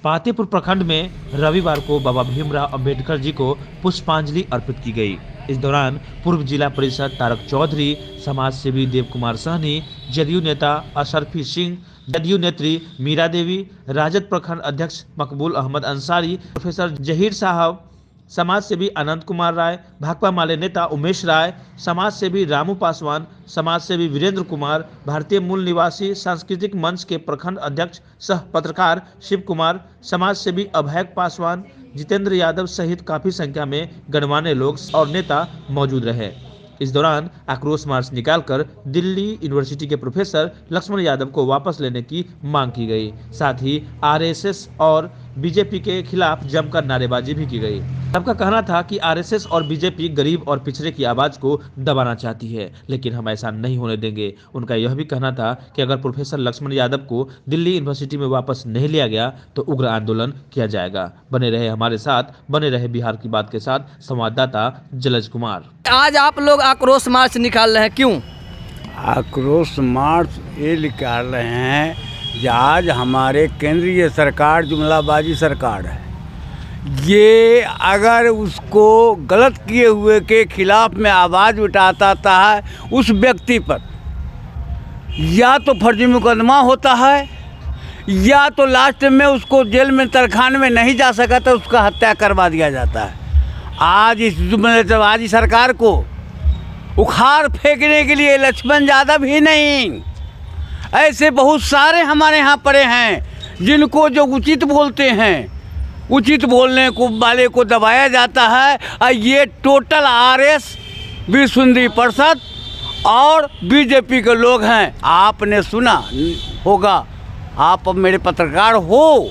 पातेपुर प्रखंड में रविवार को बाबा भीमराव अंबेडकर जी को पुष्पांजलि अर्पित की गई। इस दौरान पूर्व जिला परिषद तारक चौधरी, समाज सेवी देव कुमार सहनी, जदयू नेता अशरफी सिंह, जदयू नेत्री मीरा देवी, राजद प्रखंड अध्यक्ष मकबूल अहमद अंसारी, प्रोफेसर जहीर साहब, समाज सेवी अनंत कुमार राय, भाकपा माले नेता उमेश राय, समाज सेवी रामू पासवान, समाज सेवी वीरेंद्र कुमार, भारतीय मूल निवासी सांस्कृतिक मंच के प्रखंड अध्यक्ष सह पत्रकार शिव कुमार, समाज सेवी अभय पासवान, जितेंद्र यादव सहित काफी संख्या में गणमान्य लोग और नेता मौजूद रहे। इस दौरान आक्रोश मार्च निकालकर दिल्ली यूनिवर्सिटी के प्रोफेसर लक्ष्मण यादव को वापस लेने की मांग की गई। साथ ही आरएसएस और बीजेपी के खिलाफ जमकर नारेबाजी भी की गई। सबका कहना था कि आरएसएस और बीजेपी गरीब और पिछड़े की आवाज को दबाना चाहती है, लेकिन हम ऐसा नहीं होने देंगे। उनका यह भी कहना था कि अगर प्रोफेसर लक्ष्मण यादव को दिल्ली यूनिवर्सिटी में वापस नहीं लिया गया तो उग्र आंदोलन किया जाएगा। बने रहे हमारे साथ, बने रहे बिहार की बात के साथ संवाददाता जलज कुमार। आज आप लोग आक्रोश मार्च निकाल रहे हैं, क्यों? आक्रोश मार्च ये निकाल रहे हैं कि आज हमारे केंद्रीय सरकार जुमलाबाजी सरकार है, ये अगर उसको गलत किए हुए के खिलाफ में आवाज़ उठाता है उस व्यक्ति पर या तो फर्जी मुकदमा होता है या तो लास्ट में उसको जेल में तरखाने में नहीं जा सका तो उसका हत्या करवा दिया जाता है। आज इस जुमलाबाजी सरकार को उखाड़ फेंकने के लिए लक्ष्मण यादव ही नहीं, ऐसे बहुत सारे हमारे यहाँ पड़े हैं जिनको जो उचित बोलते हैं, उचित बोलने को वाले को दबाया जाता है। और ये टोटल आरएस, विश्व सुंदरी परिषद और बीजेपी के लोग हैं। आपने सुना होगा, आप अब मेरे पत्रकार हो,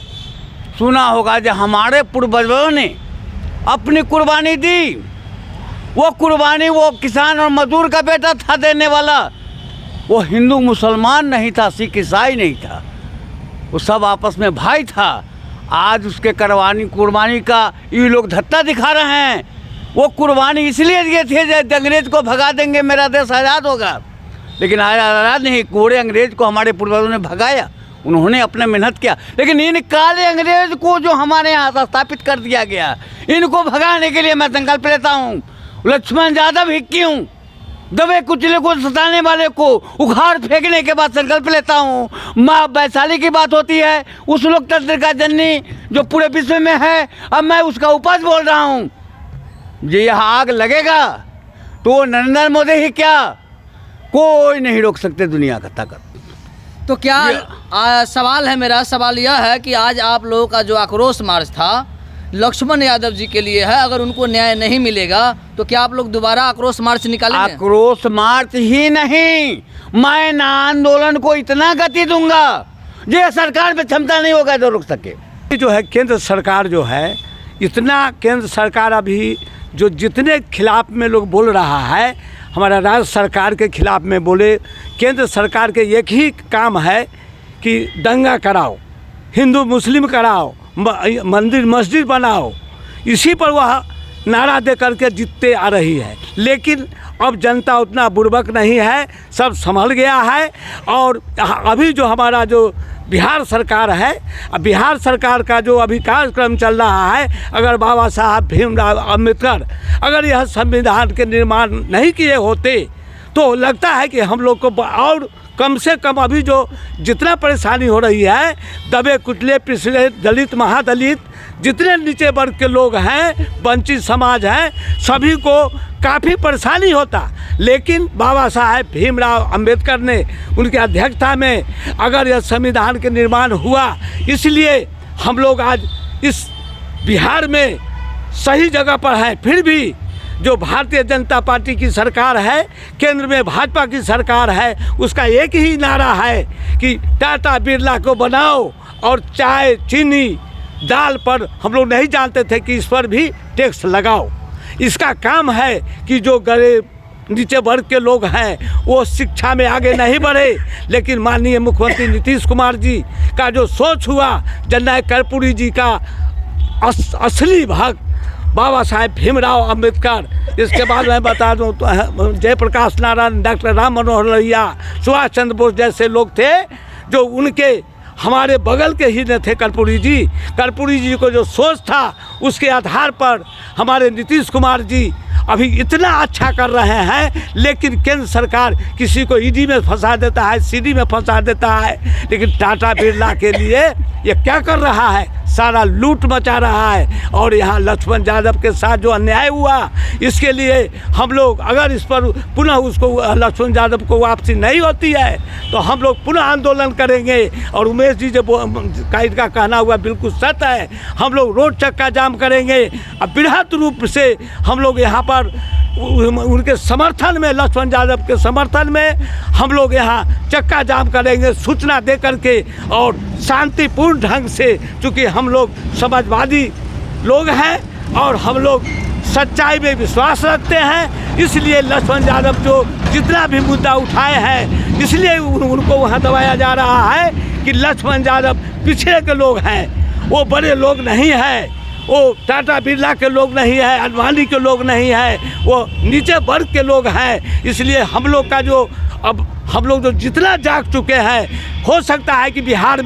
सुना होगा जो हमारे पूर्वजों ने अपनी कुर्बानी दी। वो कुर्बानी वो किसान और मजदूर का बेटा था देने वाला, वो हिंदू मुसलमान नहीं था, सिख ईसाई नहीं था, वो सब आपस में भाई था। आज उसके कुर्बानी का ये लोग धत्ता दिखा रहे हैं। वो कुर्बानी इसलिए दिए थे जो अंग्रेज को भगा देंगे मेरा देश आज़ाद होगा, लेकिन आज़ाद नहीं, कोरे अंग्रेज को हमारे पूर्वजों ने भगाया, उन्होंने अपने मेहनत किया। लेकिन इन काले अंग्रेज को जो हमारे यहाँ स्थापित कर दिया गया, इनको भगाने के लिए मैं संकल्प लेता हूँ। लक्ष्मण यादव ही क्यों, दबे कुचले को सताने वाले को उखाड़ फेंकने के बाद संकल्प लेता हूँ। माँ वैशाली की बात होती है, उस लोकतंत्र का जननी जो पूरे विश्व में है, अब मैं उसका उपज बोल रहा हूँ। ये यहाँ आग लगेगा तो नरेंद्र मोदी ही क्या, कोई नहीं रोक सकते दुनिया का ताकत। तो क्या सवाल है, मेरा सवाल यह है कि आज आप लोगों का जो आक्रोश मार्च था लक्ष्मण यादव जी के लिए है, अगर उनको न्याय नहीं मिलेगा तो क्या आप लोग दोबारा आक्रोश मार्च निकालेंगे? आक्रोश मार्च ही नहीं, मैं ना आंदोलन को इतना गति दूंगा जो सरकार पे क्षमता नहीं होगा तो रोक सके। जो है केंद्र सरकार जो है, इतना केंद्र सरकार अभी जो जितने खिलाफ में लोग बोल रहा है, हमारा राज्य सरकार के खिलाफ में बोले। केंद्र सरकार के एक ही काम है कि दंगा कराओ, हिंदू मुस्लिम कराओ, मंदिर मस्जिद बनाओ, इसी पर वह नारा दे करके जीतते आ रही है। लेकिन अब जनता उतना बुर्बक नहीं है, सब संभल गया है। और अभी जो हमारा जो बिहार सरकार है, बिहार सरकार का जो अभी कार्यक्रम चल रहा है, अगर बाबा साहब भीमराव अम्बेडकर अगर यह संविधान के निर्माण नहीं किए होते तो लगता है कि हम लोग को और कम से कम अभी जो जितना परेशानी हो रही है, दबे कुचले पिछड़े दलित महादलित जितने नीचे वर्ग के लोग हैं, वंचित समाज हैं, सभी को काफ़ी परेशानी होता। लेकिन बाबा साहेब भीमराव अंबेडकर ने उनकी अध्यक्षता में अगर यह संविधान के निर्माण हुआ, इसलिए हम लोग आज इस बिहार में सही जगह पर हैं। फिर भी जो भारतीय जनता पार्टी की सरकार है, केंद्र में भाजपा की सरकार है, उसका एक ही नारा है कि टाटा बिरला को बनाओ और चाय चीनी दाल पर हम लोग नहीं जानते थे कि इस पर भी टैक्स लगाओ। इसका काम है कि जो गरीब नीचे वर्ग के लोग हैं वो शिक्षा में आगे नहीं बढ़े। लेकिन माननीय मुख्यमंत्री नीतीश कुमार जी का जो सोच हुआ, जननायक कर्पूरी जी का असली भक्त बाबा साहेब भीमराव अंबेडकर, इसके बाद मैं बता दूं तो जयप्रकाश नारायण, डॉक्टर राम मनोहर लोहिया, सुभाष चंद्र बोस जैसे लोग थे जो उनके हमारे बगल के ही न थे कर्पूरी जी को जो सोच था उसके आधार पर हमारे नीतीश कुमार जी अभी इतना अच्छा कर रहे हैं, लेकिन केंद्र सरकार किसी को ईडी में फंसा देता है, सीडी में फंसा देता है। लेकिन टाटा बिरला के लिए ये क्या कर रहा है, सारा लूट मचा रहा है। और यहाँ लक्ष्मण यादव के साथ जो अन्याय हुआ, इसके लिए हम लोग अगर इस पर पुनः उसको लक्ष्मण यादव को वापसी नहीं होती है तो हम लोग पुनः आंदोलन करेंगे। और उमेश जी जो का कहना हुआ बिल्कुल सत्य है, हम लोग रोड चक्का जाम करेंगे। अब बृहद रूप से हम लोग यहाँ पर उनके समर्थन में, लक्ष्मण यादव के समर्थन में हम लोग यहाँ चक्का जाम करेंगे, सूचना दे करके और शांतिपूर्ण ढंग से। चूँकि हम लोग समाजवादी लोग हैं और हम लोग सच्चाई में विश्वास रखते हैं, इसलिए लक्ष्मण यादव जो जितना भी मुद्दा उठाए हैं, इसलिए उनको वहाँ दबाया जा रहा है कि लक्ष्मण यादव पिछड़े के लोग हैं, वो बड़े लोग नहीं हैं, वो टाटा बिरला के लोग नहीं है, अडवाणी के लोग नहीं है, वो नीचे वर्ग के लोग हैं। इसलिए हम लोग का जो अब हम लोग जो जितना जाग चुके हैं, हो सकता है कि बिहार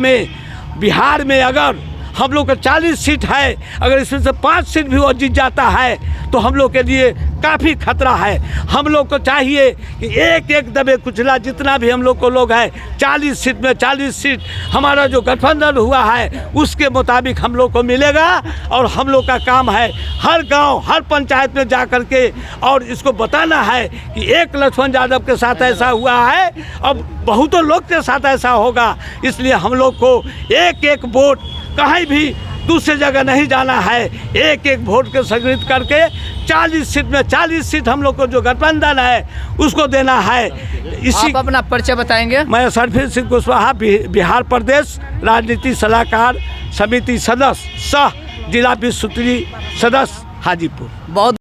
में अगर हम लोग का 40 सीट है, अगर इसमें से 5 सीट भी वो जीत जाता है तो हम लोग के लिए काफ़ी खतरा है। हम लोग को चाहिए कि एक एक दबे कुचला जितना भी हम लोग को लोग है, 40 सीट में 40 सीट हमारा जो गठबंधन हुआ है उसके मुताबिक हम लोग को मिलेगा। और हम लोग का काम है हर गांव हर पंचायत में जा कर के और इसको बताना है कि एक लक्ष्मण यादव के साथ ऐसा हुआ है, अब बहुतों लोग के साथ ऐसा होगा। इसलिए हम लोग को एक एक वोट कहीं भी दूसरी जगह नहीं जाना है, एक एक वोट के संग्रहित करके 40 सीट में 40 सीट हम लोग को जो गठबंधन है उसको देना है। आप अपना परिचय बताएंगे? मैं सरफीर सिंह कुशवाहा, बिहार प्रदेश राजनीति सलाहकार समिति सदस्य, सह जिला विश्व सूत्री सदस्य, हाजीपुर। बहुत